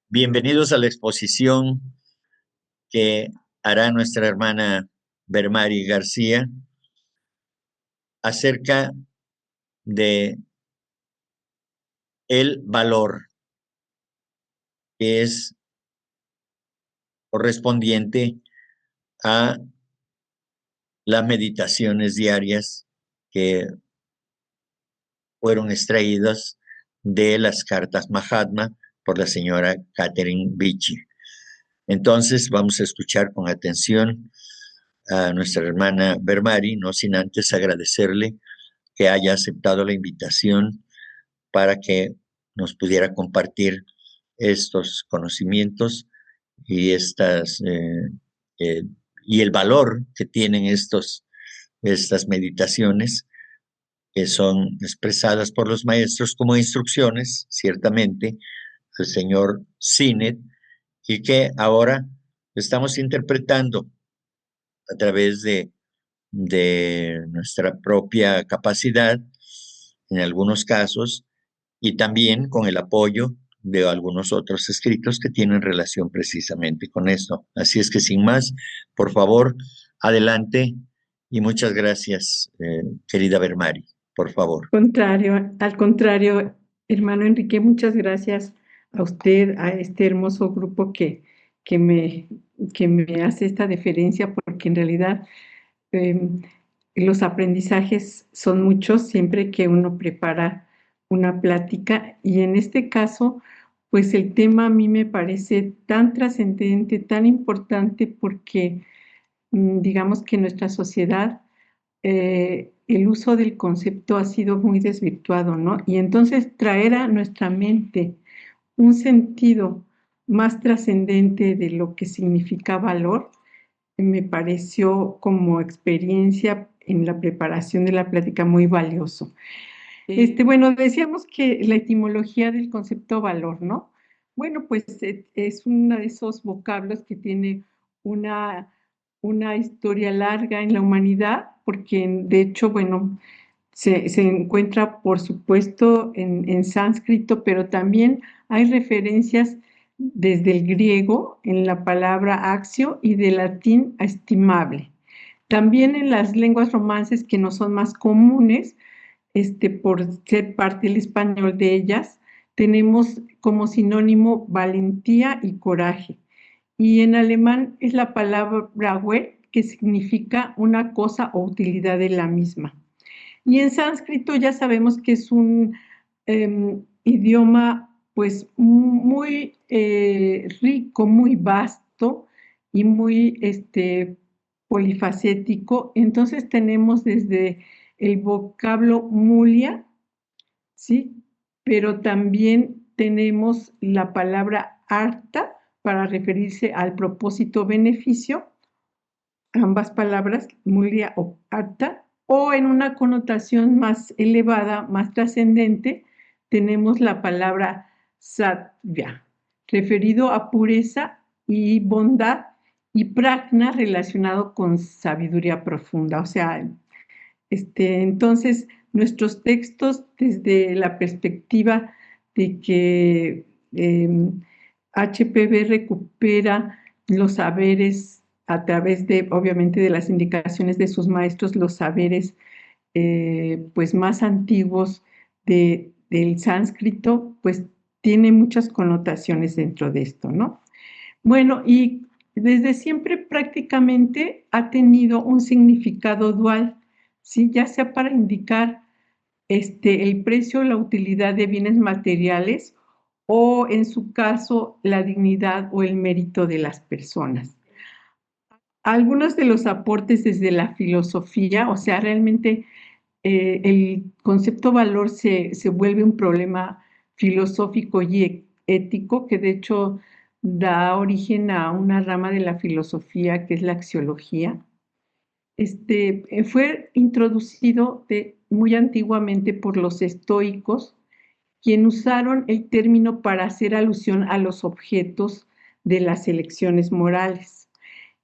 Bienvenidos a la exposición que hará nuestra hermana Bermari García acerca de el valor que es correspondiente a las meditaciones diarias que fueron extraídas de las cartas Mahatma por la señora Catherine Beachy. Entonces vamos a escuchar con atención a nuestra hermana Bermari, no sin antes agradecerle que haya aceptado la invitación para que nos pudiera compartir estos conocimientos y eh, y el valor que tienen estas meditaciones que son expresadas por los maestros como instrucciones, ciertamente, del señor Sinet, y que ahora estamos interpretando a través de nuestra propia capacidad, en algunos casos, y también con el apoyo de algunos otros escritos que tienen relación precisamente con esto. Así es que sin más, por favor, adelante y muchas gracias, querida Bermari, por favor. Al contrario, hermano Enrique, muchas gracias a usted, a este hermoso grupo que me, que me hace esta deferencia, porque en realidad eh, los aprendizajes son muchos siempre que uno prepara una plática, y en este caso, pues el tema a mí me parece tan trascendente, tan importante, porque digamos que nuestra sociedad el uso del concepto ha sido muy desvirtuado, ¿no? Y entonces traer a nuestra mente un sentido más trascendente de lo que significa valor, me pareció como experiencia en la preparación de la plática muy valioso. Bueno, decíamos que la etimología del concepto valor, ¿no? Bueno, pues es uno de esos vocablos que tiene una, una historia larga en la humanidad, porque de hecho, bueno, se encuentra, por supuesto, en sánscrito, pero también hay referencias desde el griego en la palabra axio y del latín estimable. También en las lenguas romances que no son más comunes, por ser parte del español de ellas, tenemos como sinónimo valentía y coraje. Y en alemán es la palabra Wert, que significa una cosa o utilidad de la misma. Y en sánscrito ya sabemos que es un idioma pues muy rico, muy vasto y muy polifacético. Entonces tenemos desde el vocablo mulia, ¿sí? Pero también tenemos la palabra arta para referirse al propósito beneficio, ambas palabras, mulia o arta, o en una connotación más elevada, más trascendente, tenemos la palabra sattva, referido a pureza y bondad, y prajna relacionado con sabiduría profunda. O sea, entonces nuestros textos desde la perspectiva de que HPB recupera los saberes a través de, obviamente, de las indicaciones de sus maestros, los saberes pues más antiguos del sánscrito, pues tiene muchas connotaciones dentro de esto, ¿no? Bueno, y desde siempre prácticamente ha tenido un significado dual, ¿sí? Ya sea para indicar el precio o la utilidad de bienes materiales, o en su caso la dignidad o el mérito de las personas. Algunos de los aportes desde la filosofía, o sea, realmente el concepto valor se vuelve un problema filosófico y ético, que de hecho da origen a una rama de la filosofía que es la axiología. Fue introducido muy antiguamente por los estoicos, quienes usaron el término para hacer alusión a los objetos de las elecciones morales.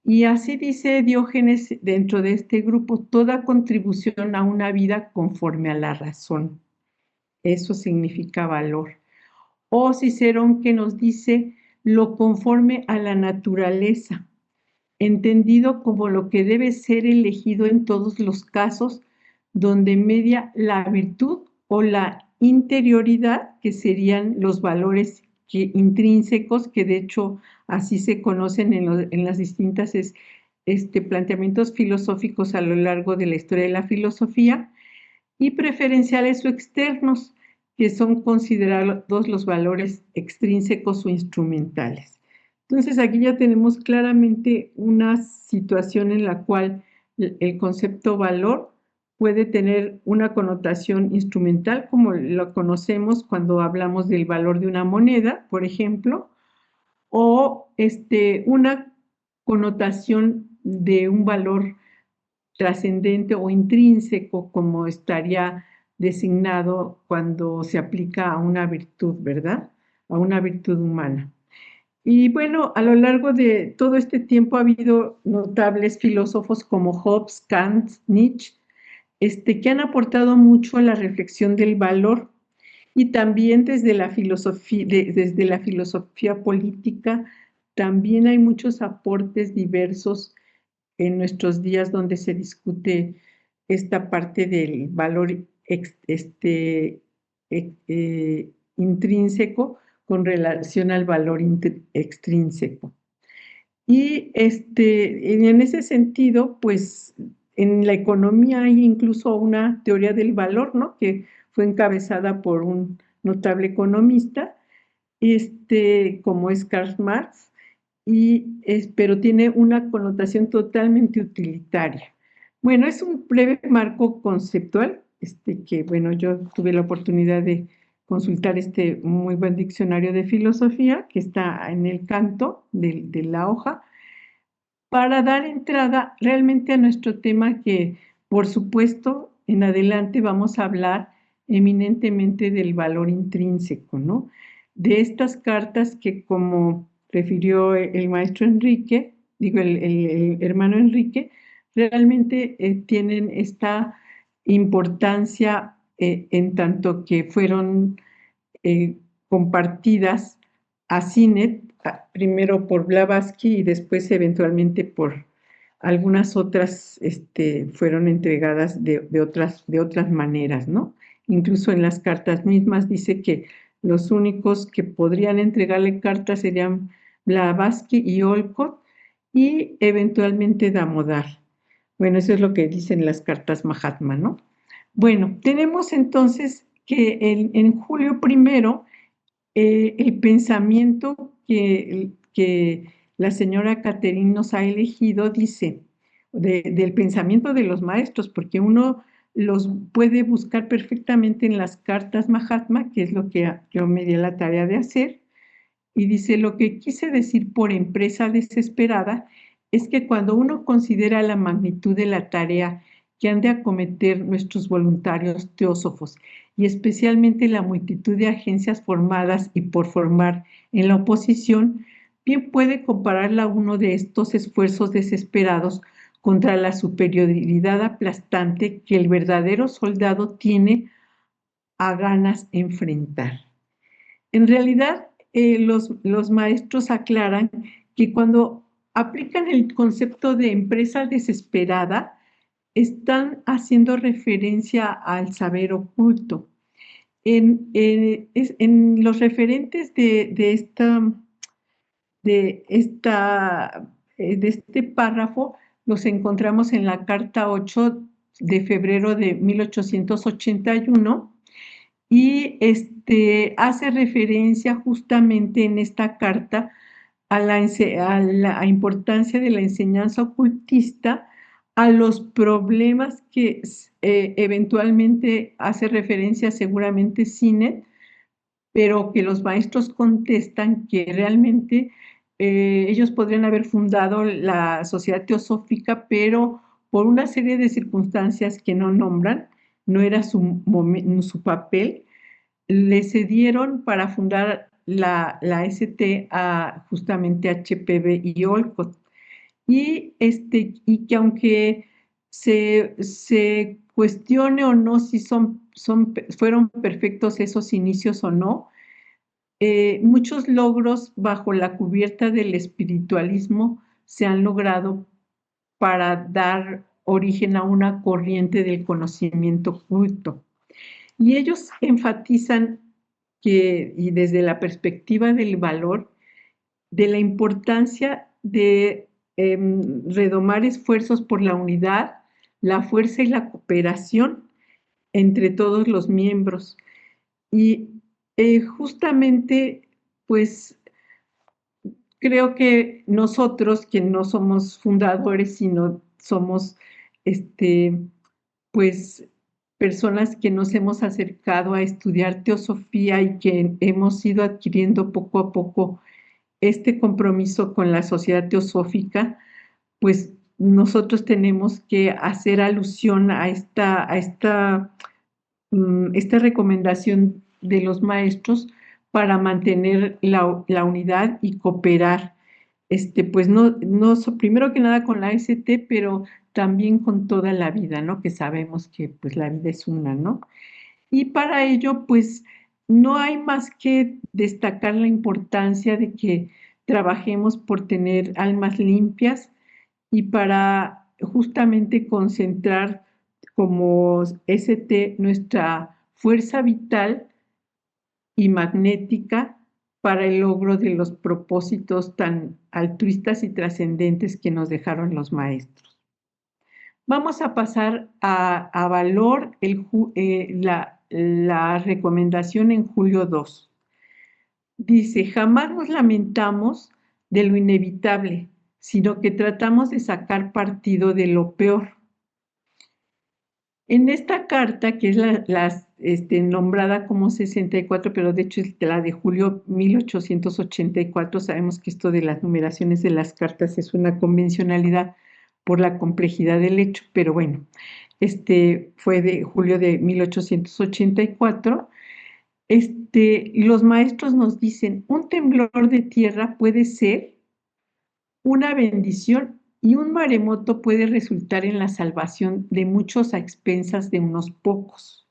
Y así dice Diógenes dentro de este grupo: toda contribución a una vida conforme a la razón. Eso significa valor. O Cicerón, que nos dice: lo conforme a la naturaleza, entendido como lo que debe ser elegido en todos los casos donde media la virtud o la interioridad, que serían los valores intrínsecos, que de hecho así se conocen en las distintas planteamientos filosóficos a lo largo de la historia de la filosofía, y preferenciales o externos, que son considerados los valores extrínsecos o instrumentales. Entonces aquí ya tenemos claramente una situación en la cual el concepto valor puede tener una connotación instrumental, como lo conocemos cuando hablamos del valor de una moneda, por ejemplo, o una connotación de un valor trascendente o intrínseco, como estaría designado cuando se aplica a una virtud, ¿verdad? A una virtud humana. Y bueno, a lo largo de todo este tiempo ha habido notables filósofos como Hobbes, Kant, Nietzsche, que han aportado mucho a la reflexión del valor, y también desde la filosofía política también hay muchos aportes diversos en nuestros días donde se discute esta parte del valor intrínseco con relación al valor extrínseco. Y en ese sentido, pues en la economía hay incluso una teoría del valor, ¿no? Que fue encabezada por un notable economista, como es Karl Marx, pero tiene una connotación totalmente utilitaria. Bueno, es un breve marco conceptual, que bueno, yo tuve la oportunidad de consultar este muy buen diccionario de filosofía que está en el canto de la hoja, para dar entrada realmente a nuestro tema, que por supuesto en adelante vamos a hablar eminentemente del valor intrínseco, ¿no? De estas cartas que, como refirió el maestro Enrique, el hermano Enrique, realmente tienen esta importancia en tanto que fueron compartidas a CINET, primero por Blavatsky y después eventualmente por algunas otras, fueron entregadas de otras maneras, ¿no? Incluso en las cartas mismas dice que los únicos que podrían entregarle cartas serían Blavatsky y Olcott, y eventualmente Damodar. Bueno, eso es lo que dicen las cartas Mahatma, ¿no? Bueno, tenemos entonces que en julio primero, el pensamiento que la señora Catherine nos ha elegido dice, del pensamiento de los maestros, porque uno los puede buscar perfectamente en las cartas Mahatma, que es lo que yo me di la tarea de hacer, y dice: lo que quise decir por empresa desesperada es que cuando uno considera la magnitud de la tarea que han de acometer nuestros voluntarios teósofos, y especialmente la multitud de agencias formadas y por formar en la oposición, bien puede compararla a uno de estos esfuerzos desesperados contra la superioridad aplastante que el verdadero soldado tiene a ganas enfrentar. En realidad, los maestros aclaran que cuando aplican el concepto de empresa desesperada, están haciendo referencia al saber oculto. En los referentes de este párrafo los encontramos en la carta 8 de febrero de 1881, y hace referencia justamente en esta carta a la importancia de la enseñanza ocultista, a los problemas que eventualmente hace referencia seguramente Sinet, pero que los maestros contestan que realmente ellos podrían haber fundado la Sociedad Teosófica, pero por una serie de circunstancias que no nombran, no era su papel, le cedieron para fundar la ST a justamente HPB y Olcott. Y que aunque se cuestione o no si fueron perfectos esos inicios o no, muchos logros bajo la cubierta del espiritualismo se han logrado para dar origen a una corriente del conocimiento oculto. Y ellos enfatizan que, y desde la perspectiva del valor, de la importancia de redomar esfuerzos por la unidad, la fuerza y la cooperación entre todos los miembros. Y justamente, pues creo que nosotros, que no somos fundadores, sino somos, pues, personas que nos hemos acercado a estudiar teosofía y que hemos ido adquiriendo poco a poco este compromiso con la sociedad teosófica, pues nosotros tenemos que hacer alusión a esta recomendación de los maestros para mantener la unidad y cooperar, pues primero que nada con la ST, pero también con toda la vida, ¿no? Que sabemos que pues la vida es una, ¿no? Y para ello, pues no hay más que destacar la importancia de que trabajemos por tener almas limpias y para justamente concentrar como nuestra fuerza vital y magnética para el logro de los propósitos tan altruistas y trascendentes que nos dejaron los maestros. Vamos a pasar a valor la recomendación en Julio 2. Dice, jamás nos lamentamos de lo inevitable, sino que tratamos de sacar partido de lo peor. En esta carta, que es nombrada como 64, pero de hecho es la de julio 1884, sabemos que esto de las numeraciones de las cartas es una convencionalidad por la complejidad del hecho, pero bueno, fue de julio de 1884. Los maestros nos dicen, un temblor de tierra puede ser una bendición y un maremoto puede resultar en la salvación de muchos a expensas de unos pocos.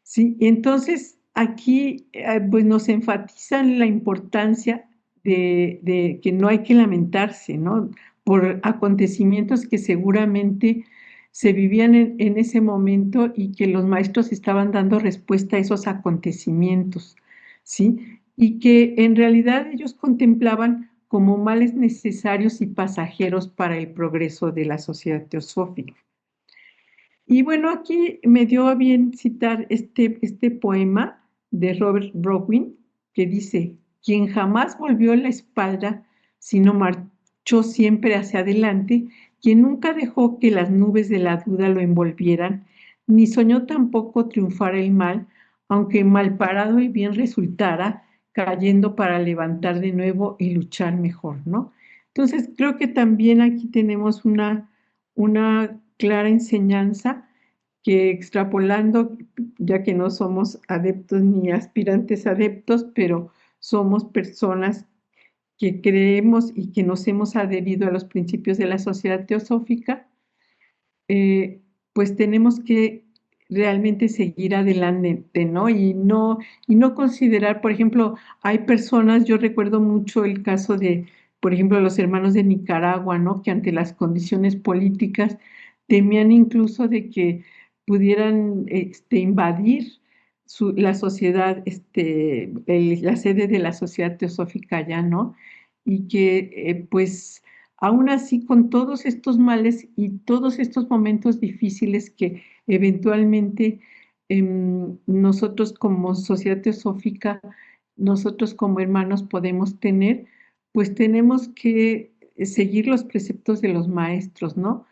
¿Sí? Entonces, aquí pues nos enfatizan la importancia de que no hay que lamentarse, ¿no? Por acontecimientos que seguramente se vivían en ese momento y que los maestros estaban dando respuesta a esos acontecimientos, ¿sí? Y que en realidad ellos contemplaban como males necesarios y pasajeros para el progreso de la sociedad teosófica. Y bueno, aquí me dio a bien citar este poema de Robert Browning, que dice, quien jamás volvió la espalda, sino marchó siempre hacia adelante, quien nunca dejó que las nubes de la duda lo envolvieran, ni soñó tampoco triunfar el mal, aunque mal parado y bien resultara, cayendo para levantar de nuevo y luchar mejor, ¿no? Entonces, creo que también aquí tenemos una clara enseñanza que extrapolando, ya que no somos adeptos ni aspirantes adeptos, pero somos personas que creemos y que nos hemos adherido a los principios de la sociedad teosófica, pues tenemos que realmente seguir adelante, ¿no? Y no considerar, por ejemplo, hay personas, yo recuerdo mucho el caso de, por ejemplo, los hermanos de Nicaragua, ¿no? Que ante las condiciones políticas temían incluso de que pudieran invadir la sociedad, la sede de la sociedad teosófica allá, ¿no? Y que pues aún así con todos estos males y todos estos momentos difíciles que eventualmente nosotros como sociedad teosófica, nosotros como hermanos podemos tener, pues tenemos que seguir los preceptos de los maestros, ¿no?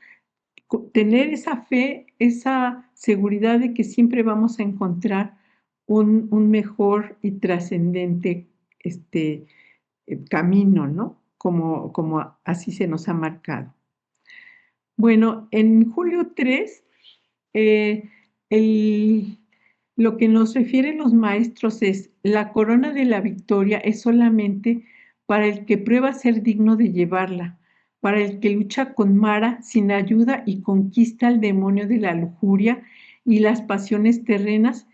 Tener esa fe, esa seguridad de que siempre vamos a encontrar un mejor y trascendente camino, ¿no? Como así se nos ha marcado. Bueno, en julio 3, lo que nos refieren los maestros es, la corona de la victoria es solamente para el que prueba ser digno de llevarla, para el que lucha con Mara sin ayuda y conquista al demonio de la lujuria y las pasiones terrenas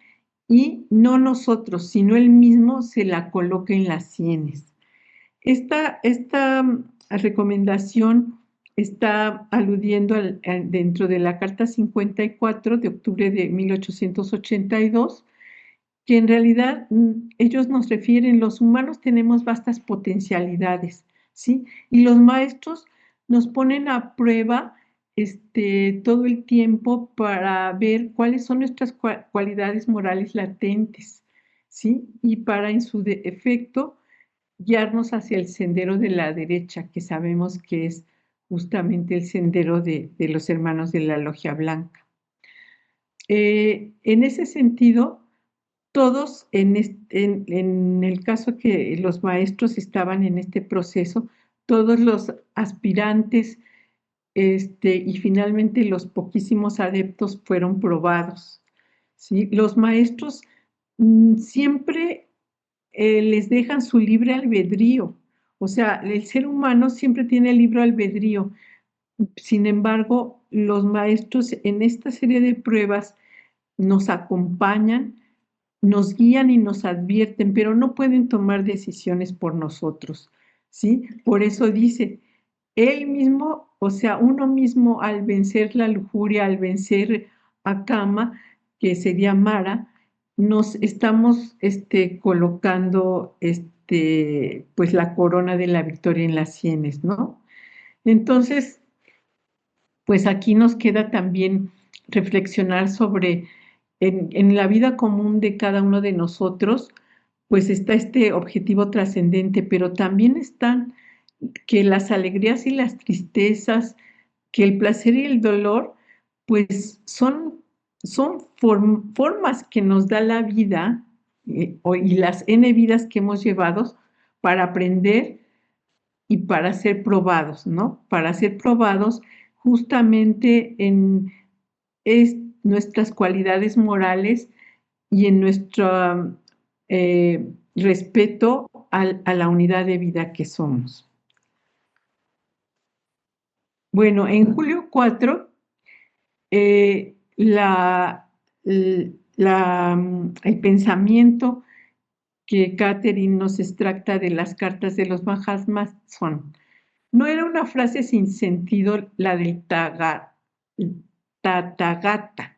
y no nosotros, sino él mismo se la coloca en las sienes. Esta recomendación está aludiendo dentro de la Carta 54 de octubre de 1882, que en realidad ellos nos refieren, los humanos tenemos vastas potencialidades, ¿sí? Y los maestros nos ponen a prueba todo el tiempo para ver cuáles son nuestras cualidades morales latentes, ¿sí? Y para, en su efecto, guiarnos hacia el sendero de la derecha, que sabemos que es justamente el sendero de los hermanos de la Logia Blanca. En ese sentido, todos, en el caso que los maestros estaban en este proceso, todos los aspirantes y finalmente los poquísimos adeptos fueron probados, ¿sí? Los maestros siempre les dejan su libre albedrío, o sea, el ser humano siempre tiene libre albedrío. Sin embargo, los maestros en esta serie de pruebas nos acompañan, nos guían y nos advierten, pero no pueden tomar decisiones por nosotros, ¿sí? Por eso dice, él mismo, o sea, uno mismo al vencer la lujuria, al vencer a Kama, que sería Mara, nos estamos colocando pues la corona de la victoria en las sienes, ¿no? Entonces, pues aquí nos queda también reflexionar sobre en la vida común de cada uno de nosotros, pues está este objetivo trascendente, pero también están que las alegrías y las tristezas, que el placer y el dolor, pues son formas que nos da la vida y las N vidas que hemos llevado para aprender y para ser probados, ¿no? Para ser probados justamente en nuestras cualidades morales y en nuestro respeto a la unidad de vida que somos. Bueno, en julio 4, el pensamiento que Catherine nos extracta de las cartas de los Mahatmas son: no era una frase sin sentido la del Tathagata.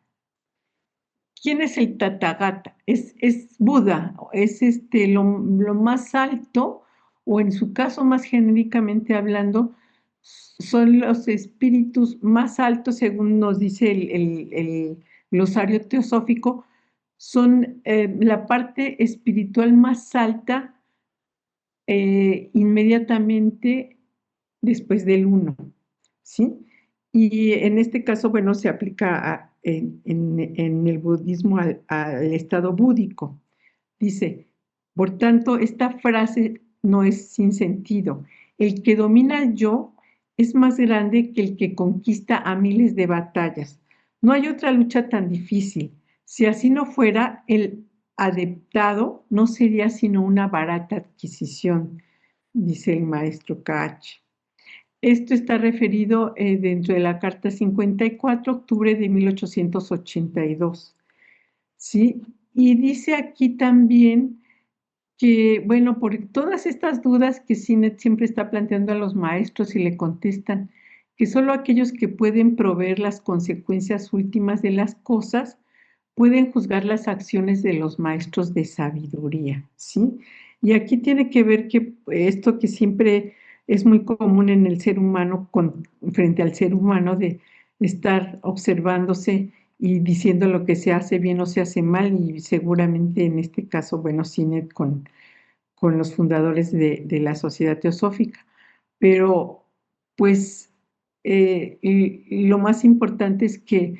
¿Quién es el Tathagata? Es Buda, es lo más alto, o en su caso más genéricamente hablando, son los espíritus más altos, según nos dice el glosario teosófico, son la parte espiritual más alta inmediatamente después del uno, ¿sí? Y en este caso, bueno, se aplica en el budismo al estado búdico. Dice, por tanto, esta frase no es sin sentido. El que domina al yo es más grande que el que conquista a miles de batallas. No hay otra lucha tan difícil. Si así no fuera, el adeptado no sería sino una barata adquisición, dice el maestro Kach. Esto está referido dentro de la Carta 54, octubre de 1882. ¿Sí? Y dice aquí también que, bueno, por todas estas dudas que Sinet siempre está planteando a los maestros y le contestan que solo aquellos que pueden proveer las consecuencias últimas de las cosas pueden juzgar las acciones de los maestros de sabiduría, ¿sí? Y aquí tiene que ver que esto que siempre es muy común en el ser humano, frente al ser humano, de estar observándose y diciendo lo que se hace bien o se hace mal, y seguramente en este caso, bueno, Sinet con los fundadores de la Sociedad Teosófica. Pero, pues, lo más importante es que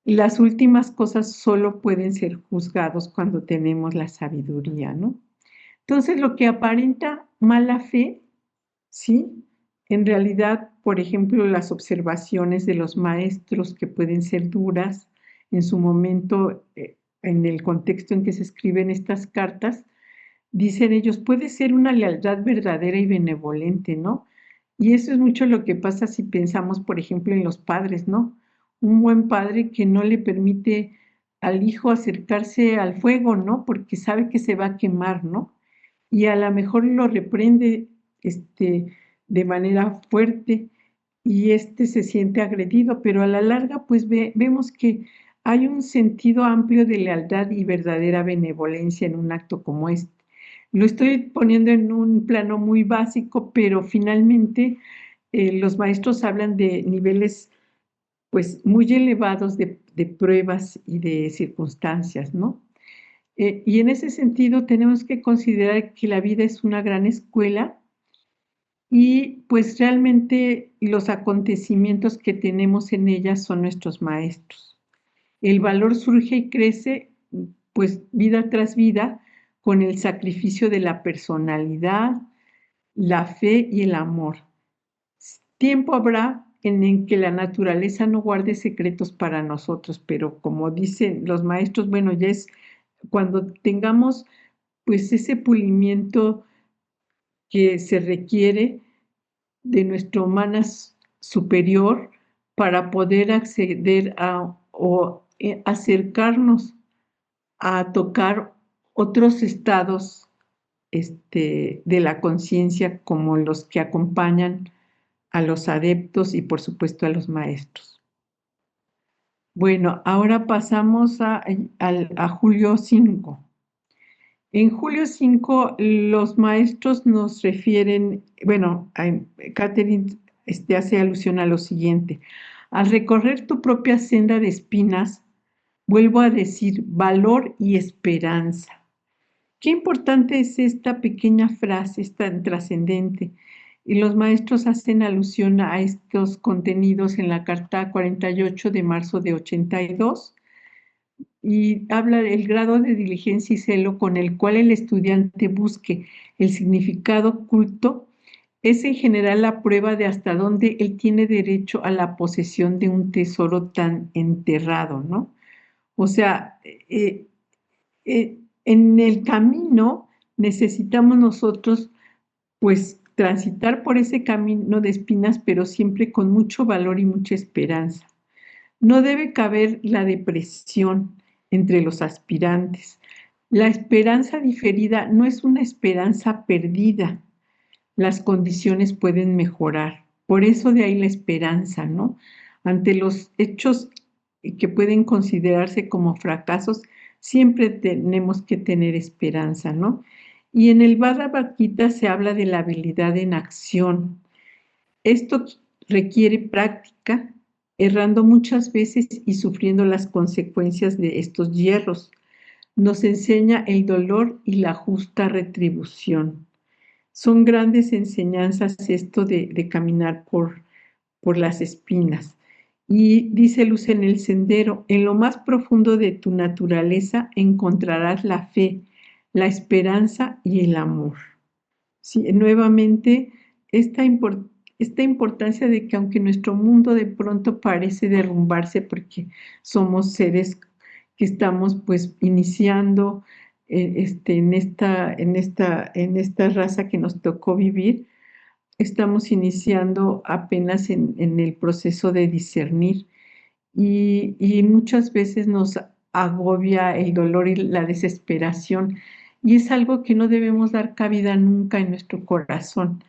las últimas cosas solo pueden ser juzgados cuando tenemos la sabiduría, ¿no? Entonces, lo que aparenta mala fe, ¿sí? En realidad, por ejemplo, las observaciones de los maestros, que pueden ser duras en su momento, en el contexto en que se escriben estas cartas, dicen ellos, puede ser una lealtad verdadera y benevolente, ¿no? Y eso es mucho lo que pasa si pensamos, por ejemplo, en los padres, ¿no? Un buen padre que no le permite al hijo acercarse al fuego, ¿no? Porque sabe que se va a quemar, ¿no? Y a lo mejor lo reprende, de manera fuerte y se siente agredido, pero a la larga, pues vemos que hay un sentido amplio de lealtad y verdadera benevolencia en un acto como este. Lo estoy poniendo en un plano muy básico, pero finalmente los maestros hablan de niveles pues muy elevados de pruebas y de circunstancias, ¿no? Y en ese sentido tenemos que considerar que la vida es una gran escuela y pues realmente los acontecimientos que tenemos en ella son nuestros maestros. El valor surge y crece pues vida tras vida con el sacrificio de la personalidad, la fe y el amor. Tiempo habrá en el que la naturaleza no guarde secretos para nosotros, pero como dicen los maestros, bueno, ya es cuando tengamos pues ese pulimiento que se requiere de nuestra humana superior para poder acceder a o acercarnos a tocar otros estados de la conciencia como los que acompañan a los adeptos y por supuesto a los maestros. Bueno, ahora pasamos a julio 5. En julio 5 los maestros nos refieren, bueno, Catherine hace alusión a lo siguiente: al recorrer tu propia senda de espinas, vuelvo a decir valor y esperanza. Qué importante es esta pequeña frase, es tan trascendente. Y los maestros hacen alusión a estos contenidos en la carta 48 de marzo de 82 y habla del grado de diligencia y celo con el cual el estudiante busque el significado oculto. Es en general la prueba de hasta dónde él tiene derecho a la posesión de un tesoro tan enterrado, ¿no? O sea, en el camino necesitamos nosotros, pues, transitar por ese camino de espinas, pero siempre con mucho valor y mucha esperanza. No debe caber la depresión entre los aspirantes. La esperanza diferida no es una esperanza perdida. Las condiciones pueden mejorar. Por eso de ahí la esperanza, ¿no? Ante los hechos que pueden considerarse como fracasos, siempre tenemos que tener esperanza, ¿no? Y en el Bhagavad Gita se habla de la habilidad en acción. Esto requiere práctica, errando muchas veces y sufriendo las consecuencias de estos hierros. Nos enseña el dolor y la justa retribución. Son grandes enseñanzas esto de caminar por las espinas. Y dice Luz en el sendero: en lo más profundo de tu naturaleza encontrarás la fe, la esperanza y el amor. Sí, nuevamente, esta importancia de que aunque nuestro mundo de pronto parece derrumbarse porque somos seres que estamos pues iniciando en esta raza que nos tocó vivir, estamos iniciando apenas en el proceso de discernir y muchas veces nos agobia el dolor y la desesperación, y es algo que no debemos dar cabida nunca en nuestro corazón.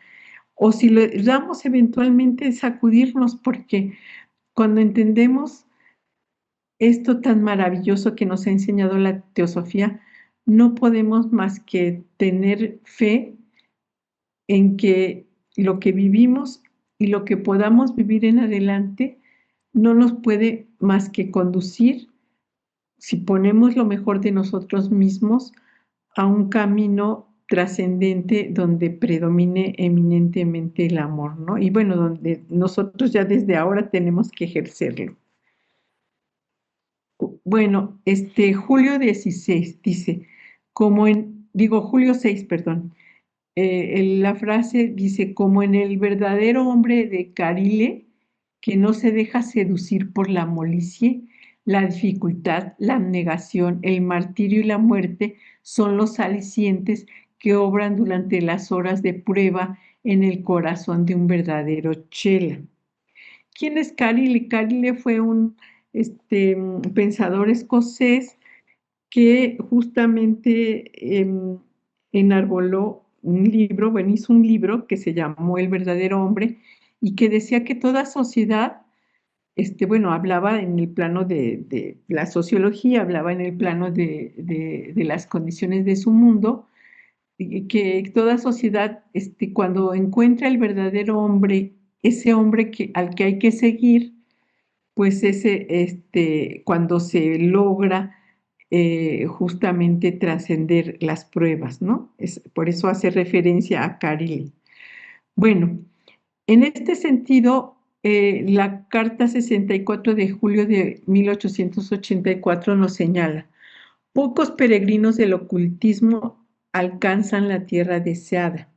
O si lo damos, eventualmente sacudirnos, porque cuando entendemos esto tan maravilloso que nos ha enseñado la teosofía, no podemos más que tener fe en que lo que vivimos y lo que podamos vivir en adelante no nos puede más que conducir, si ponemos lo mejor de nosotros mismos, a un camino trascendente donde predomine eminentemente el amor, ¿no? Y bueno, donde nosotros ya desde ahora tenemos que ejercerlo. Bueno, julio 16 dice, julio 6, perdón. La frase dice: como en el verdadero hombre de Carile, que no se deja seducir por la molicie, la dificultad, la abnegación, el martirio y la muerte son los alicientes que obran durante las horas de prueba en el corazón de un verdadero chela. ¿Quién es Carile? Carile fue un pensador escocés que justamente enarboló un libro, bueno, hizo un libro que se llamó El verdadero hombre y que decía que toda sociedad, bueno, hablaba en el plano de la sociología, hablaba en el plano de las condiciones de su mundo, y que toda sociedad, cuando encuentra el verdadero hombre, ese hombre al que hay que seguir, pues cuando se logra justamente trascender las pruebas, ¿no? Por eso hace referencia a Caril. Bueno, en este sentido, la Carta 64 de julio de 1884 nos señala: pocos peregrinos del ocultismo alcanzan la tierra deseada.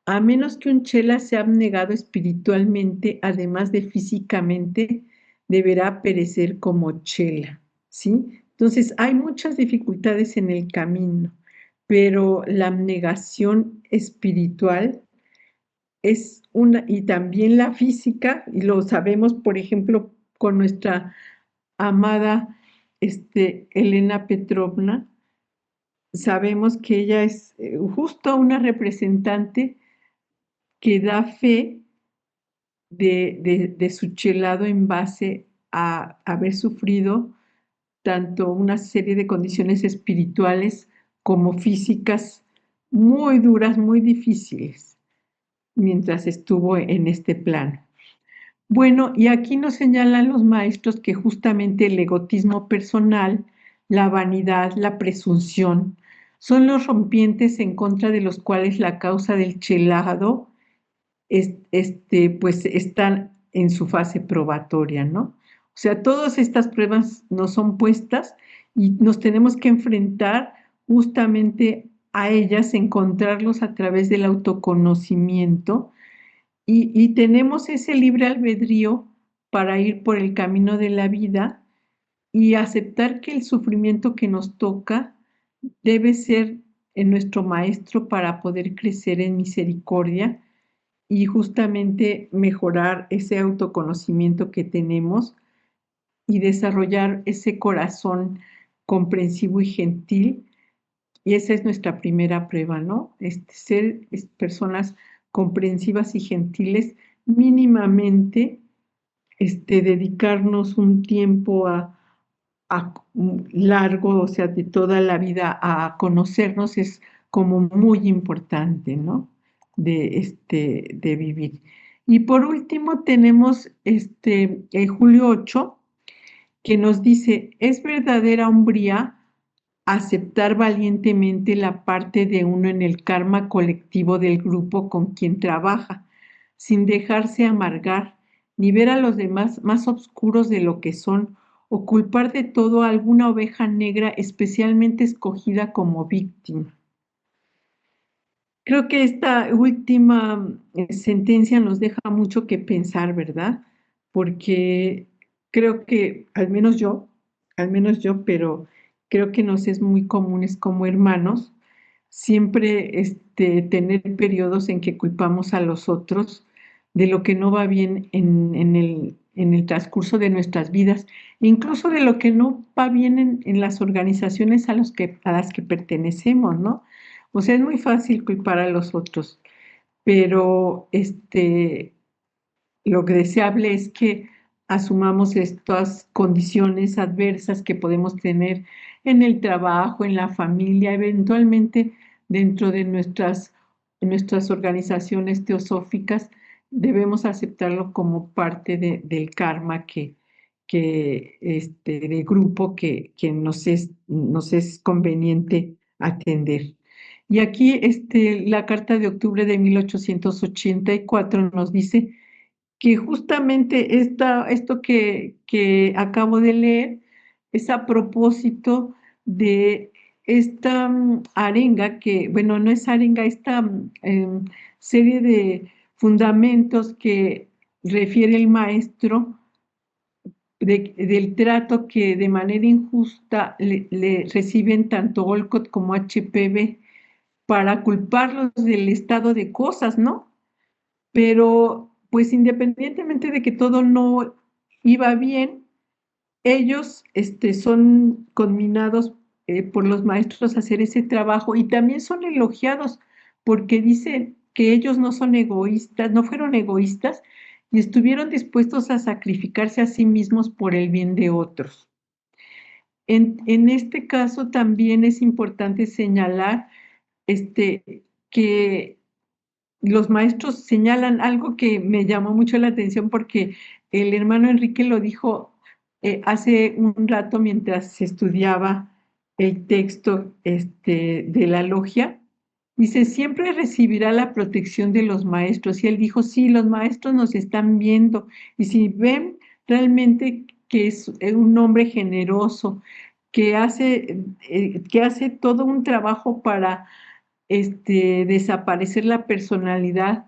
A menos que un chela sea abnegado espiritualmente, además de físicamente, deberá perecer como chela, ¿sí? Entonces, hay muchas dificultades en el camino, pero la abnegación espiritual es una, y también la física, y lo sabemos, por ejemplo, con nuestra amada Elena Petrovna, sabemos que ella es justo una representante que da fe de su chelado en base a haber sufrido tanto una serie de condiciones espirituales como físicas muy duras, muy difíciles, mientras estuvo en este plano. Bueno, y aquí nos señalan los maestros que justamente el egotismo personal, la vanidad, la presunción, son los rompientes en contra de los cuales la causa del chelado pues están en su fase probatoria, ¿no? O sea, todas estas pruebas nos son puestas y nos tenemos que enfrentar justamente a ellas, encontrarlos a través del autoconocimiento y tenemos ese libre albedrío para ir por el camino de la vida y aceptar que el sufrimiento que nos toca debe ser en nuestro maestro para poder crecer en misericordia y justamente mejorar ese autoconocimiento que tenemos y desarrollar ese corazón comprensivo y gentil. Y esa es nuestra primera prueba, ¿no? Ser personas comprensivas y gentiles, mínimamente dedicarnos un tiempo largo, o sea, de toda la vida a conocernos es como muy importante, ¿no? De vivir. Y por último tenemos Julio 8, que nos dice: es verdadera hombría aceptar valientemente la parte de uno en el karma colectivo del grupo con quien trabaja, sin dejarse amargar, ni ver a los demás más oscuros de lo que son, o culpar de todo a alguna oveja negra especialmente escogida como víctima. Creo que esta última sentencia nos deja mucho que pensar, ¿verdad? Porque creo que, al menos yo, pero creo que nos es muy comunes como hermanos, siempre tener periodos en que culpamos a los otros de lo que no va bien en el transcurso de nuestras vidas, incluso de lo que no va bien en las organizaciones a las que pertenecemos, ¿no? O sea, es muy fácil culpar a los otros, pero lo que deseable es que asumamos estas condiciones adversas que podemos tener en el trabajo, en la familia, eventualmente dentro de nuestras organizaciones teosóficas, debemos aceptarlo como parte del karma de grupo que nos es conveniente atender. Y aquí la carta de octubre de 1884 nos dice que justamente esto que acabo de leer es a propósito de esta arenga que, bueno, no es arenga, esta serie de fundamentos que refiere el maestro del trato que de manera injusta le reciben tanto Olcott como HPV para culparlos del estado de cosas, ¿no? Pero pues independientemente de que todo no iba bien, ellos son conminados por los maestros a hacer ese trabajo y también son elogiados porque dicen que ellos no son egoístas, no fueron egoístas y estuvieron dispuestos a sacrificarse a sí mismos por el bien de otros. En este caso también es importante señalar que los maestros señalan algo que me llamó mucho la atención porque el hermano Enrique lo dijo hace un rato mientras se estudiaba el texto de la logia. Dice, siempre recibirá la protección de los maestros. Y él dijo, sí, los maestros nos están viendo. Y si ven realmente que es un hombre generoso, que hace todo un trabajo para desaparecer la personalidad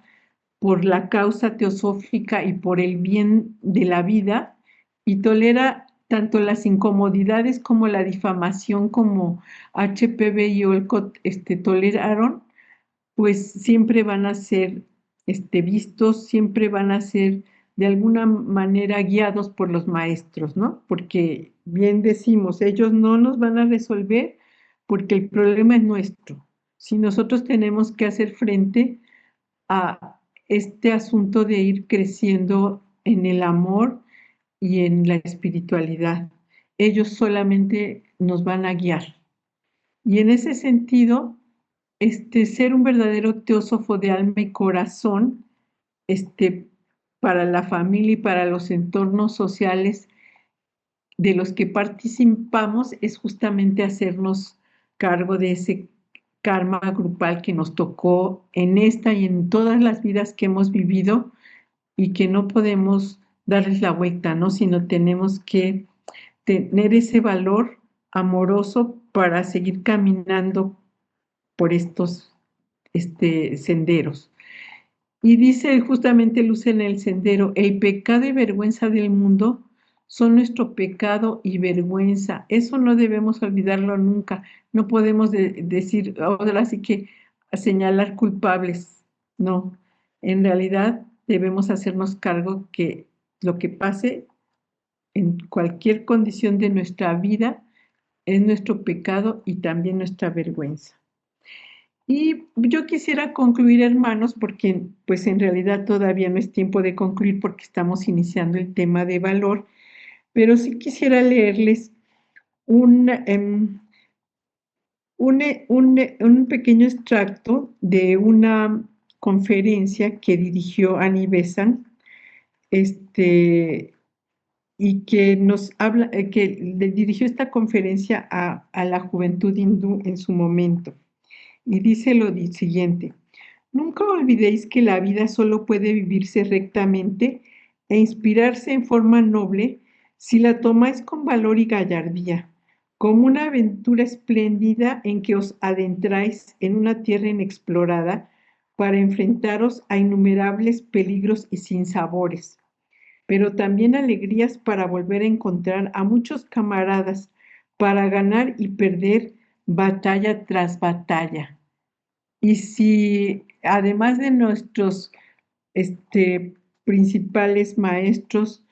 por la causa teosófica y por el bien de la vida, y tolera tanto las incomodidades como la difamación como HPV y Olcott toleraron, pues siempre van a ser vistos, siempre van a ser de alguna manera guiados por los maestros, ¿no? Porque bien decimos, ellos no nos van a resolver porque el problema es nuestro. Si nosotros tenemos que hacer frente a este asunto de ir creciendo en el amor y en la espiritualidad, ellos solamente nos van a guiar. Y en ese sentido, ser un verdadero teósofo de alma y corazón, este, para la familia y para los entornos sociales de los que participamos, es justamente hacernos cargo de ese karma grupal que nos tocó en esta y en todas las vidas que hemos vivido y que no podemos darles la vuelta, ¿no? Sino tenemos que tener ese valor amoroso para seguir caminando por estos senderos. Y dice justamente Luz en el Sendero, el pecado y vergüenza del mundo son nuestro pecado y vergüenza. Eso no debemos olvidarlo nunca. No podemos decir, ahora sí que señalar culpables. No, en realidad debemos hacernos cargo que lo que pase en cualquier condición de nuestra vida es nuestro pecado y también nuestra vergüenza. Y yo quisiera concluir, hermanos, porque pues en realidad todavía no es tiempo de concluir porque estamos iniciando el tema de valor, pero sí quisiera leerles un, un pequeño extracto de una conferencia que dirigió Annie Besant, y que nos habla, que le dirigió esta conferencia a la juventud hindú en su momento. Y dice lo siguiente: nunca olvidéis que la vida solo puede vivirse rectamente e inspirarse en forma noble si la tomáis con valor y gallardía, como una aventura espléndida en que os adentráis en una tierra inexplorada para enfrentaros a innumerables peligros y sinsabores, pero también alegrías para volver a encontrar a muchos camaradas, para ganar y perder batalla tras batalla. Y si además de nuestros principales maestros,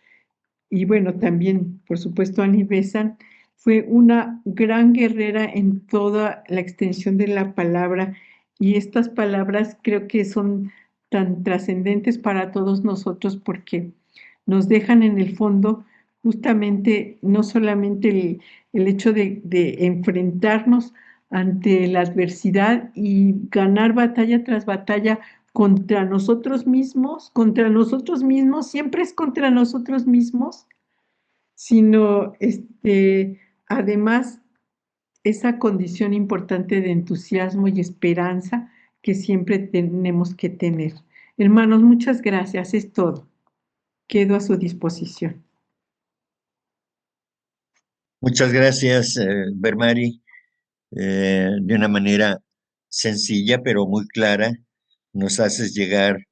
y bueno, también por supuesto Annie Besant, fue una gran guerrera en toda la extensión de la palabra, y estas palabras creo que son tan trascendentes para todos nosotros porque nos dejan en el fondo justamente no solamente el hecho de enfrentarnos ante la adversidad y ganar batalla tras batalla contra nosotros mismos, siempre es contra nosotros mismos, sino además esa condición importante de entusiasmo y esperanza que siempre tenemos que tener. Hermanos, muchas gracias, es todo. Quedo a su disposición. Muchas gracias, Bermari. De una manera sencilla pero muy clara, nos haces llegar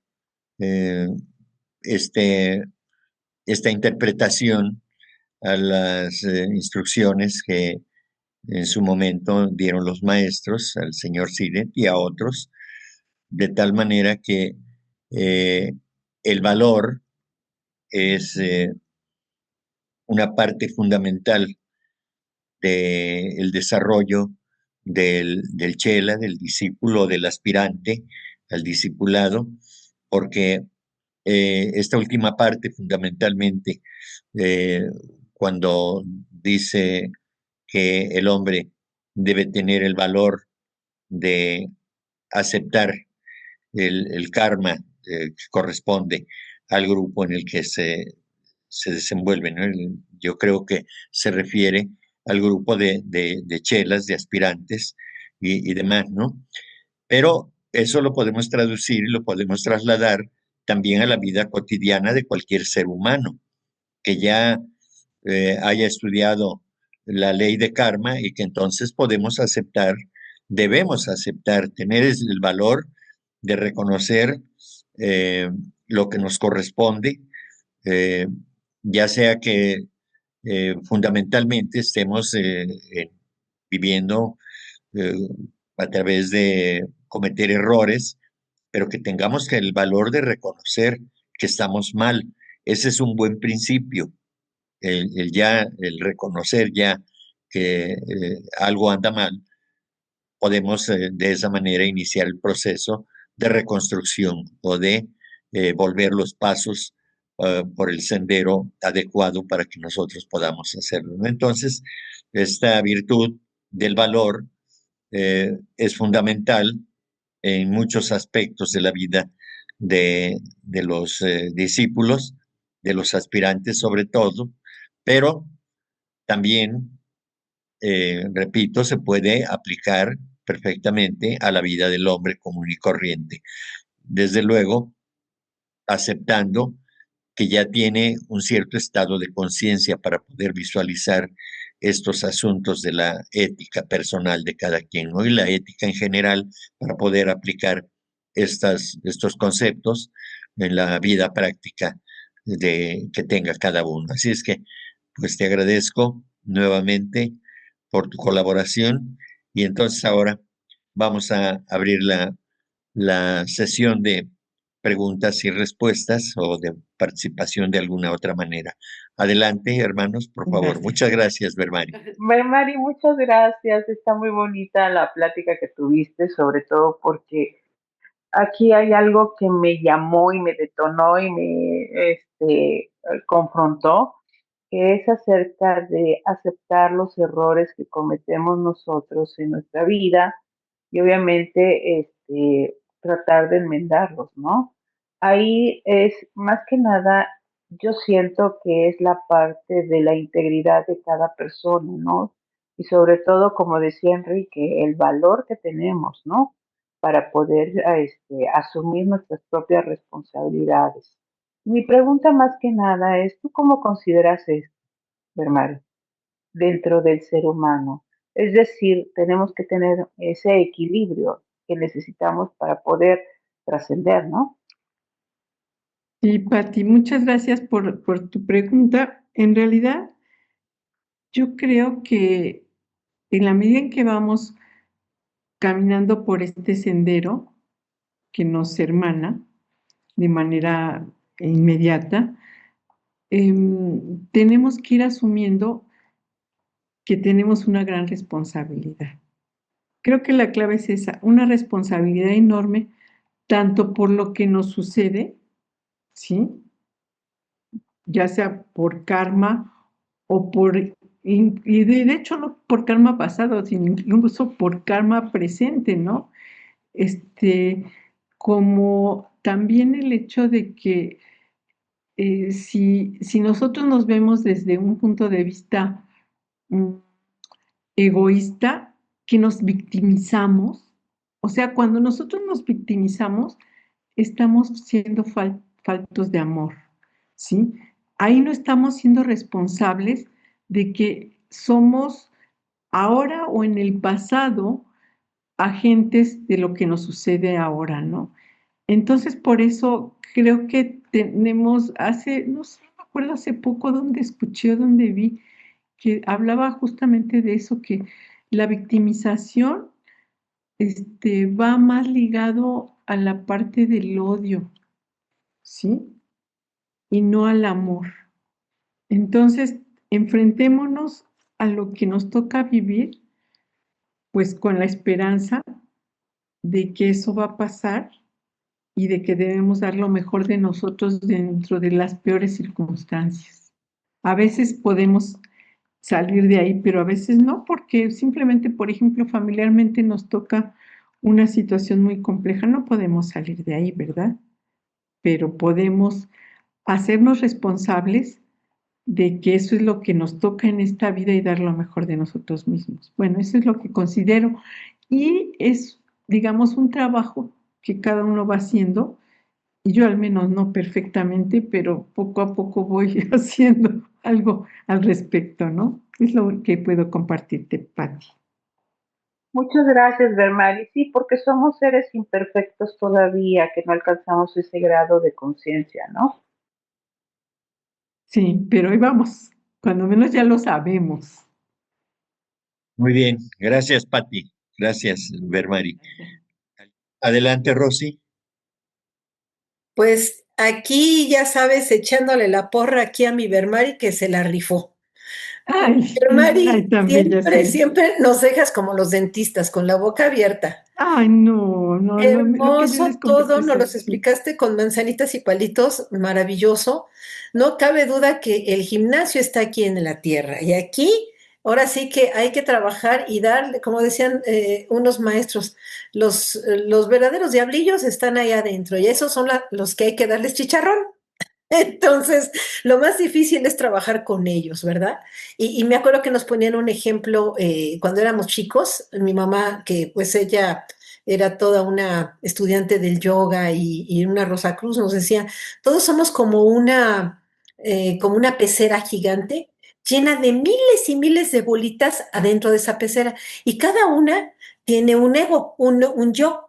esta interpretación a las instrucciones que en su momento dieron los maestros, al señor Siret y a otros, de tal manera que el valor es una parte fundamental del desarrollo del chela, del discípulo, del aspirante al discipulado, porque esta última parte fundamentalmente, eh, cuando dice que el hombre debe tener el valor de aceptar el karma que corresponde al grupo en el que se desenvuelve, ¿no? Yo creo que se refiere al grupo de chelas, de aspirantes y demás, ¿no? Pero eso lo podemos traducir y lo podemos trasladar también a la vida cotidiana de cualquier ser humano que ya haya estudiado la ley de karma y que entonces podemos aceptar, debemos aceptar, tener el valor de reconocer eh, lo que nos corresponde, eh, ya sea que fundamentalmente estemos viviendo eh, a través de cometer errores, pero que tengamos que el valor de reconocer que estamos mal. Ese es un buen principio, el reconocer ya que algo anda mal, podemos de esa manera iniciar el proceso de reconstrucción o de volver los pasos por el sendero adecuado para que nosotros podamos hacerlo, ¿no? Entonces, esta virtud del valor es fundamental en muchos aspectos de la vida de los discípulos, de los aspirantes sobre todo, pero también, repito, se puede aplicar perfectamente a la vida del hombre común y corriente. Desde luego, aceptando que ya tiene un cierto estado de conciencia para poder visualizar estos asuntos de la ética personal de cada quien, ¿no? Y la ética en general para poder aplicar estos conceptos en la vida práctica que tenga cada uno. Así es que, pues te agradezco nuevamente por tu colaboración y entonces ahora vamos a abrir la sesión de preguntas y respuestas o de participación de alguna otra manera. Adelante, hermanos, por favor. Gracias. Muchas gracias, Bermari. Mari, muchas gracias. Está muy bonita la plática que tuviste, sobre todo porque aquí hay algo que me llamó y me detonó y me confrontó, que es acerca de aceptar los errores que cometemos nosotros en nuestra vida y obviamente tratar de enmendarlos, ¿no? Ahí es más que nada, yo siento que es la parte de la integridad de cada persona, ¿no? Y sobre todo, como decía Enrique, el valor que tenemos, ¿no? Para poder asumir nuestras propias responsabilidades. Mi pregunta más que nada es, ¿tú cómo consideras esto, Bermar, dentro del ser humano? Es decir, tenemos que tener ese equilibrio que necesitamos para poder trascender, ¿no? Sí, Pati, muchas gracias por tu pregunta. En realidad, yo creo que en la medida en que vamos caminando por este sendero que nos hermana de manera inmediata, tenemos que ir asumiendo que tenemos una gran responsabilidad. Creo que la clave es esa, una responsabilidad enorme, tanto por lo que nos sucede, ¿sí? Ya sea por karma o y de hecho no por karma pasado, sino incluso por karma presente, ¿no? Como también el hecho de que si nosotros nos vemos desde un punto de vista mm, egoísta, que nos victimizamos, o sea, cuando nosotros nos victimizamos, estamos siendo faltos de amor, ¿sí? Ahí no estamos siendo responsables de que somos ahora o en el pasado agentes de lo que nos sucede ahora, ¿no? Entonces, por eso creo que tenemos no sé, no me acuerdo hace poco dónde escuché o dónde vi, que hablaba justamente de eso, que la victimización va más ligado a la parte del odio, ¿sí? Y no al amor. Entonces, enfrentémonos a lo que nos toca vivir, pues con la esperanza de que eso va a pasar y de que debemos dar lo mejor de nosotros dentro de las peores circunstancias. A veces podemos salir de ahí, pero a veces no, porque simplemente, por ejemplo, familiarmente nos toca una situación muy compleja, no podemos salir de ahí, ¿verdad? Pero podemos hacernos responsables de que eso es lo que nos toca en esta vida y dar lo mejor de nosotros mismos. Bueno, eso es lo que considero y es, digamos, un trabajo que cada uno va haciendo y yo al menos no perfectamente, pero poco a poco voy haciendo algo al respecto, ¿no? Es lo que puedo compartirte, Patti. Muchas gracias, Vermari. Sí, porque somos seres imperfectos todavía, que no alcanzamos ese grado de conciencia, ¿no? Sí, pero ahí vamos, cuando menos ya lo sabemos. Muy bien, gracias, Patti. Gracias, Vermari. Adelante, Rosy. Pues aquí, ya sabes, echándole la porra aquí a mi Vermari que se la rifó. Ay, Vermari, tan bella, siempre, sí. siempre nos dejas como los dentistas, con la boca abierta. Ay, no, no, lo que yo les Hermoso todo, nos comparto, los sí. explicaste con manzanitas y palitos, maravilloso. No cabe duda que el gimnasio está aquí en la tierra y aquí, ahora sí que hay que trabajar y darle, como decían unos maestros, los verdaderos diablillos están ahí adentro y esos son los que hay que darles chicharrón. Entonces, lo más difícil es trabajar con ellos, ¿verdad? Y me acuerdo que nos ponían un ejemplo cuando éramos chicos, mi mamá, que pues ella era toda una estudiante del yoga y una Rosacruz, nos decía, todos somos como una pecera gigante llena de miles y miles de bolitas adentro de esa pecera y cada una tiene un ego, un yo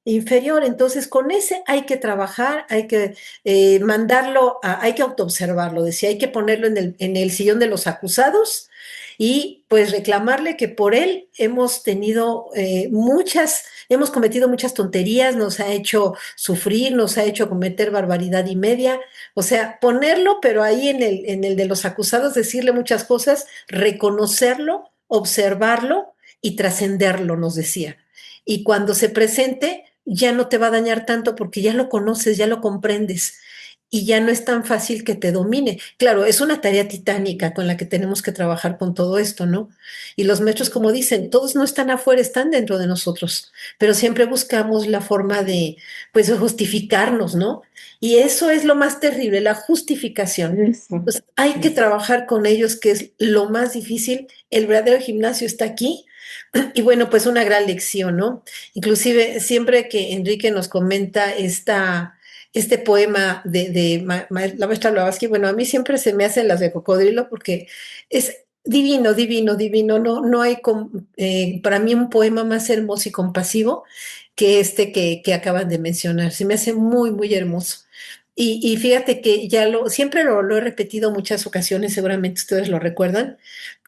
inferior. Entonces, con ese hay que trabajar, hay que hay que autoobservarlo, decía, hay que ponerlo en el sillón de los acusados y pues reclamarle que por él hemos tenido hemos cometido muchas tonterías, nos ha hecho sufrir, nos ha hecho cometer barbaridad y media, o sea, ponerlo, pero ahí en el de los acusados, decirle muchas cosas, reconocerlo, observarlo y trascenderlo, nos decía. Y cuando se presente, ya no te va a dañar tanto porque ya lo conoces, ya lo comprendes y ya no es tan fácil que te domine. Claro, es una tarea titánica con la que tenemos que trabajar con todo esto, ¿no? Y los maestros, como dicen, todos no están afuera, están dentro de nosotros, pero siempre buscamos la forma de, pues, de justificarnos, ¿no? Y eso es lo más terrible, la justificación. Eso, Pues hay que sí. trabajar con ellos, que es lo más difícil. El verdadero gimnasio está aquí. Y bueno, pues una gran lección, ¿no? Inclusive siempre que Enrique nos comenta este poema la maestra Blavatsky, bueno, a mí siempre se me hacen las de cocodrilo porque es divino, divino, divino. No, no hay para mí un poema más hermoso y compasivo que este que acaban de mencionar. Se me hace muy, muy hermoso. Y fíjate que siempre lo he repetido muchas ocasiones, seguramente ustedes lo recuerdan,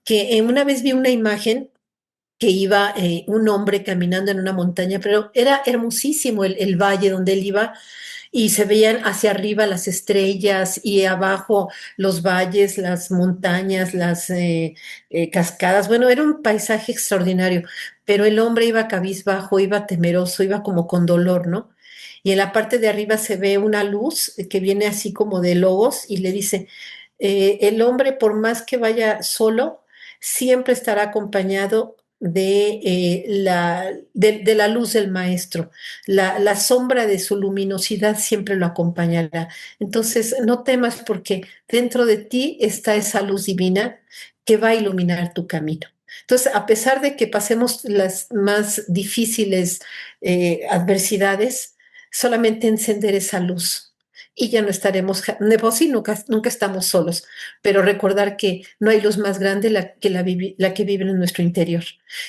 que una vez vi una imagen que iba un hombre caminando en una montaña, pero era hermosísimo el valle donde él iba y se veían hacia arriba las estrellas y abajo los valles, las montañas, las cascadas. Bueno, era un paisaje extraordinario, pero el hombre iba cabizbajo, iba temeroso, iba como con dolor, ¿no? Y en la parte de arriba se ve una luz que viene así como de lobos y le dice, el hombre por más que vaya solo, siempre estará acompañado de la luz del maestro. La sombra de su luminosidad siempre lo acompañará. Entonces, no temas porque dentro de ti está esa luz divina que va a iluminar tu camino. Entonces, a pesar de que pasemos las más difíciles adversidades, solamente encender esa luz y ya no estaremos, de por sí nunca estamos solos, pero recordar que no hay luz más grande la que vive en nuestro interior.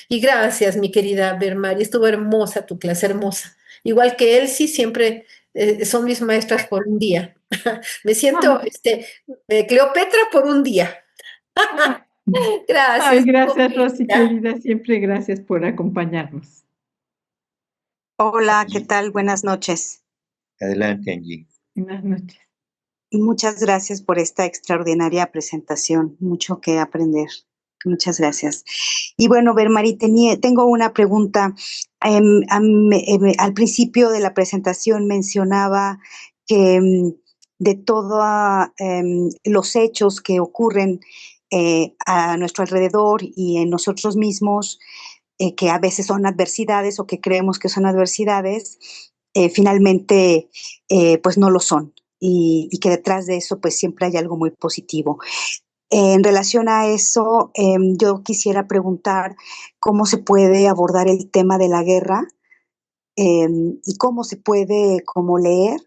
Y gracias, mi querida Bermari, estuvo hermosa tu clase, hermosa. Igual que Elsie, siempre son mis maestras por un día. Me siento Ay, Cleopatra por un día. ay, Gracias, estuvo gracias, muy Rosy, linda. querida, siempre gracias por acompañarnos. Hola, ¿qué tal? Buenas noches. Adelante, Angie. Buenas noches. Muchas gracias por esta extraordinaria presentación. Mucho que aprender. Muchas gracias. Y bueno, Bermari, tengo una pregunta. Al principio de la presentación mencionaba que de todos los hechos que ocurren a nuestro alrededor y en nosotros mismos, que a veces son adversidades o que creemos que son adversidades, finalmente pues no lo son. Y que detrás de eso pues siempre hay algo muy positivo. En relación a eso, yo quisiera preguntar cómo se puede abordar el tema de la guerra y cómo se puede como leer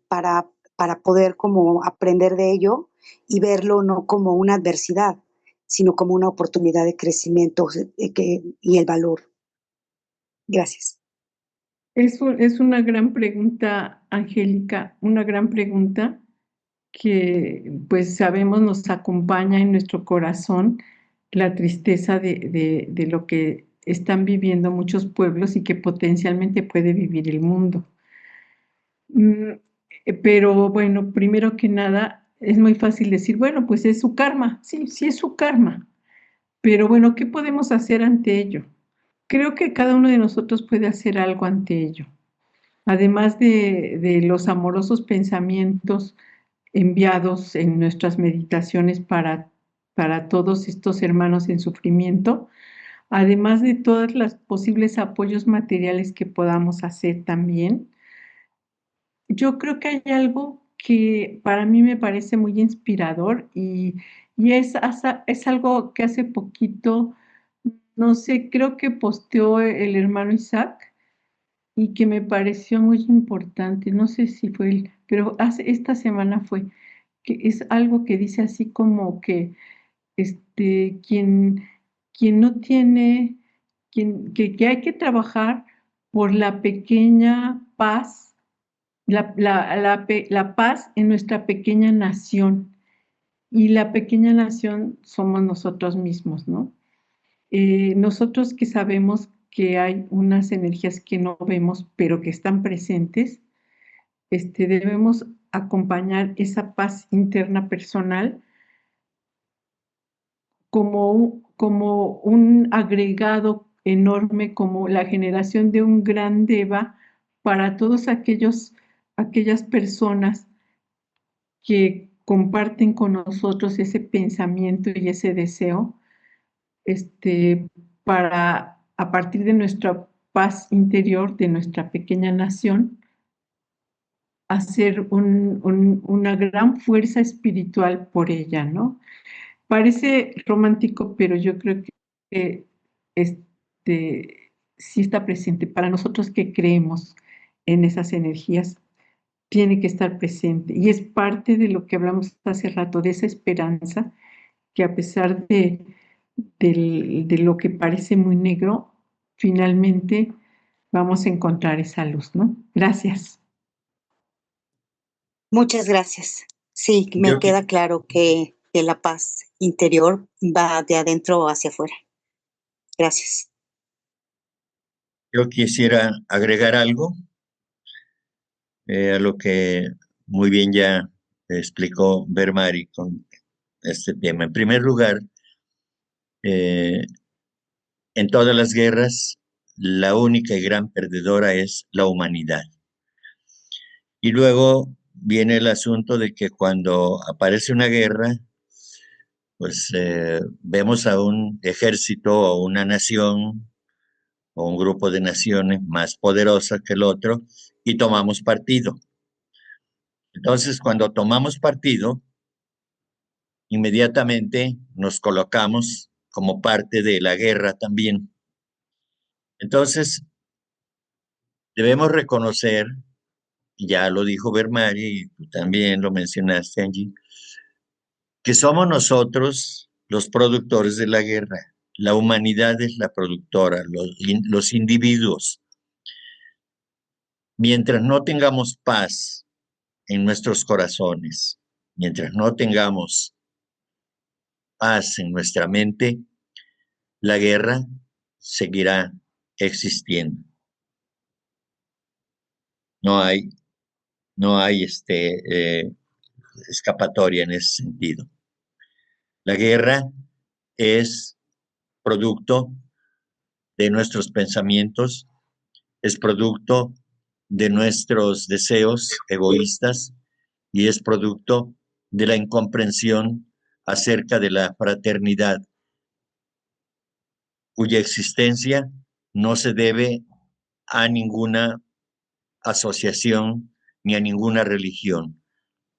para poder como aprender de ello y verlo no como una adversidad, sino como una oportunidad de crecimiento y el valor. Gracias. Es una gran pregunta, Angélica, una gran pregunta que pues sabemos nos acompaña en nuestro corazón la tristeza de lo que están viviendo muchos pueblos y que potencialmente puede vivir el mundo. Pero bueno, primero que nada, es muy fácil decir, bueno, pues es su karma. Sí, sí es su karma. Pero bueno, ¿qué podemos hacer ante ello? Creo que cada uno de nosotros puede hacer algo ante ello. Además de los amorosos pensamientos enviados en nuestras meditaciones para todos estos hermanos en sufrimiento, además de todos los posibles apoyos materiales que podamos hacer también, yo creo que hay algo que para mí me parece muy inspirador y es algo que hace poquito, no sé, creo que posteó el hermano Isaac y que me pareció muy importante. No sé si fue él, pero esta semana fue, que es algo que dice así como que quien, quien no tiene, que hay que trabajar por la pequeña paz, la paz en nuestra pequeña nación. Y la pequeña nación somos nosotros mismos, ¿no? Nosotros que sabemos que hay unas energías que no vemos, pero que están presentes, debemos acompañar esa paz interna personal como un agregado enorme, como la generación de un gran deva para todos aquellas personas que comparten con nosotros ese pensamiento y ese deseo, para, a partir de nuestra paz interior, de nuestra pequeña nación, hacer una gran fuerza espiritual por ella, ¿no? Parece romántico, pero yo creo que sí está presente. Para nosotros que creemos en esas energías, tiene que estar presente. Y es parte de lo que hablamos hace rato, de esa esperanza que a pesar de lo que parece muy negro, finalmente vamos a encontrar esa luz, ¿no? Gracias. Muchas gracias. Sí, me queda claro que la paz interior va de adentro hacia afuera. Gracias. Yo quisiera agregar algo a lo que muy bien ya explicó Bermari con este tema. En primer lugar, en todas las guerras, la única y gran perdedora es la humanidad. Y luego viene el asunto de que cuando aparece una guerra, pues vemos a un ejército o una nación o un grupo de naciones más poderosa que el otro y tomamos partido. Entonces, cuando tomamos partido, inmediatamente nos colocamos como parte de la guerra también. Entonces, debemos reconocer, ya lo dijo Bermari y tú también lo mencionaste, Angie, que somos nosotros los productores de la guerra. La humanidad es la productora, los individuos. Mientras no tengamos paz en nuestros corazones, mientras no tengamos paz en nuestra mente, la guerra seguirá existiendo. No hay no hay escapatoria en ese sentido. La guerra es producto de nuestros pensamientos, es producto de nuestros deseos egoístas y es producto de la incomprensión acerca de la fraternidad, cuya existencia no se debe a ninguna asociación ni a ninguna religión.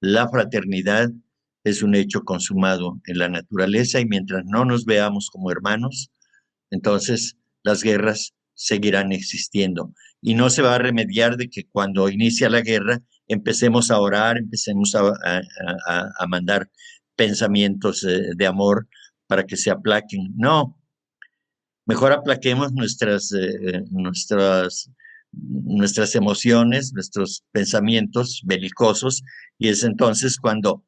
La fraternidad es un hecho consumado en la naturaleza y mientras no nos veamos como hermanos, entonces las guerras seguirán existiendo. Y no se va a remediar de que cuando inicia la guerra empecemos a orar, empecemos a mandar pensamientos de amor para que se aplaquen. No, mejor aplaquemos nuestras emociones, nuestros pensamientos belicosos, y es entonces cuando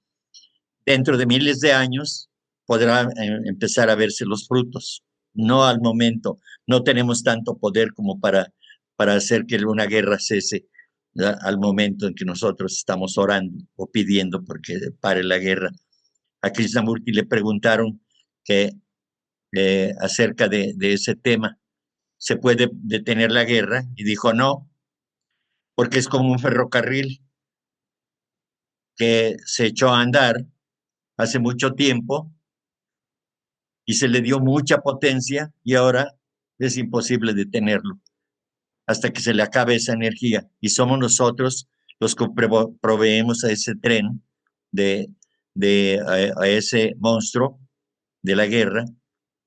dentro de miles de años podrán empezar a verse los frutos. No al momento, no tenemos tanto poder como para hacer que una guerra cese al momento en que nosotros estamos orando o pidiendo porque pare la guerra. A Krishnamurti le preguntaron que acerca de ese tema, ¿se puede detener la guerra? Y dijo no, porque es como un ferrocarril que se echó a andar hace mucho tiempo y se le dio mucha potencia y ahora es imposible detenerlo hasta que se le acabe esa energía. Y somos nosotros los que proveemos a ese tren, a ese monstruo de la guerra,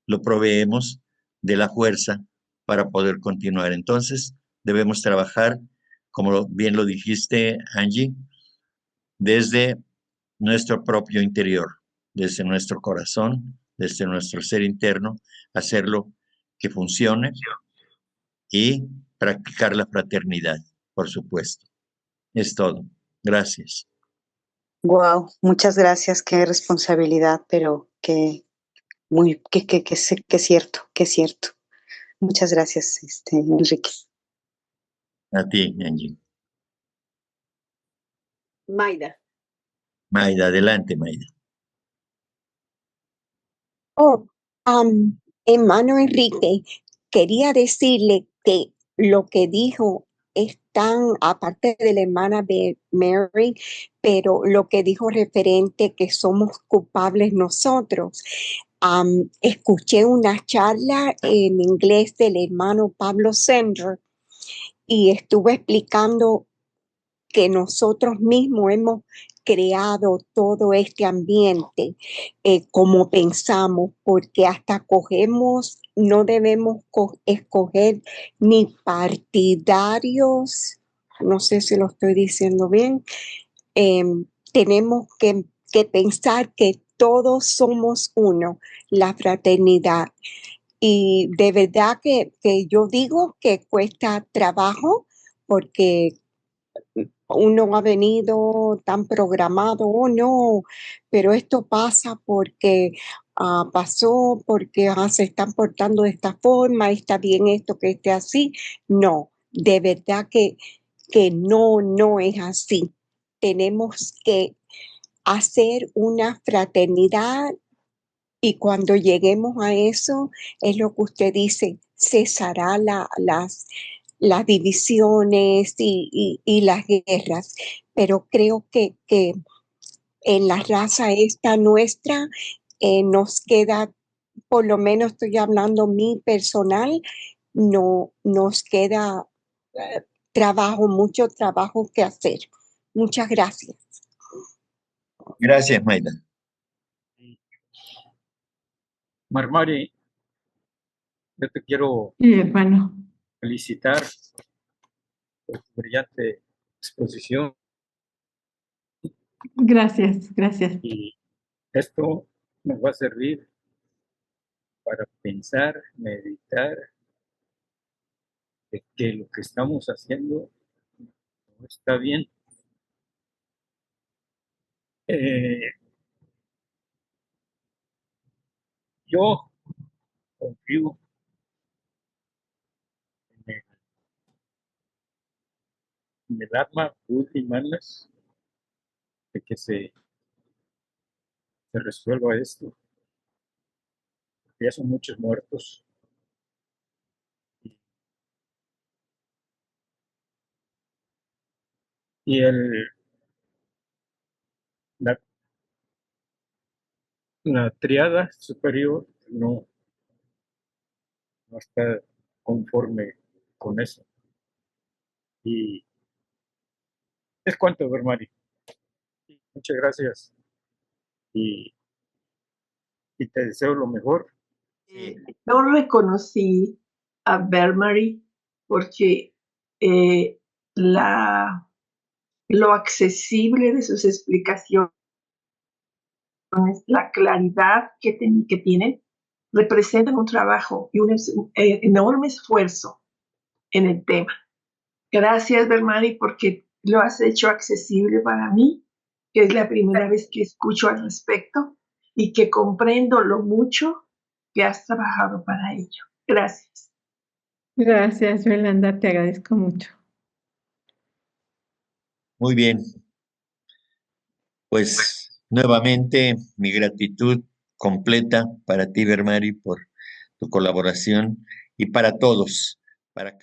lo proveemos de la fuerza para poder continuar. Entonces, debemos trabajar, como bien lo dijiste, Angie, desde nuestro propio interior, desde nuestro corazón, desde nuestro ser interno, hacerlo que funcione y practicar la fraternidad, por supuesto. Es todo. Gracias. Wow, muchas gracias, qué responsabilidad, pero que es cierto, que es cierto. Muchas gracias, Enrique. A ti, Angie. Maida. Maida, adelante, Maida. Oh, hermano Enrique, quería decirle que lo que dijo es tan, aparte de la hermana Mary, pero lo que dijo referente que somos culpables nosotros. Escuché una charla en inglés del hermano Pablo Sender y estuve explicando que nosotros mismos hemos creado todo este ambiente, como pensamos, porque hasta cogemos, no debemos escoger ni partidarios, no sé si lo estoy diciendo bien, tenemos que pensar que todos somos uno, la fraternidad. Y de verdad que yo digo que cuesta trabajo porque uno ha venido tan programado, oh no, pero esto pasa porque pasó, porque se están portando de esta forma, está bien esto que esté así. No, de verdad que no es así. Tenemos que hacer una fraternidad y cuando lleguemos a eso, es lo que usted dice, cesará las divisiones y las guerras. Pero creo que en la raza esta nuestra nos queda, por lo menos estoy hablando mi personal, no nos queda mucho trabajo que hacer. Muchas gracias. Gracias, Maida. Marmari, yo te quiero Sí, hermano. felicitar por tu brillante exposición. Gracias, gracias. Y esto nos va a servir para pensar, meditar, de que lo que estamos haciendo no está bien. Yo confío en en el alma, buddhi, manas, de que se resuelva esto. Ya son muchos muertos. Y la triada superior no está conforme con eso. Y es cuanto, Vermari. Muchas gracias. Y te deseo lo mejor. Yo reconocí a Vermari porque lo accesible de sus explicaciones, la claridad que tienen, representan un trabajo y un enorme esfuerzo en el tema. Gracias, Vermari, porque lo has hecho accesible para mí, que es la primera vez que escucho al respecto y que comprendo lo mucho que has trabajado para ello. Gracias. Gracias, Yolanda, te agradezco mucho. Muy bien. Pues nuevamente mi gratitud completa para ti, Vermari, por tu colaboración y para todos. Para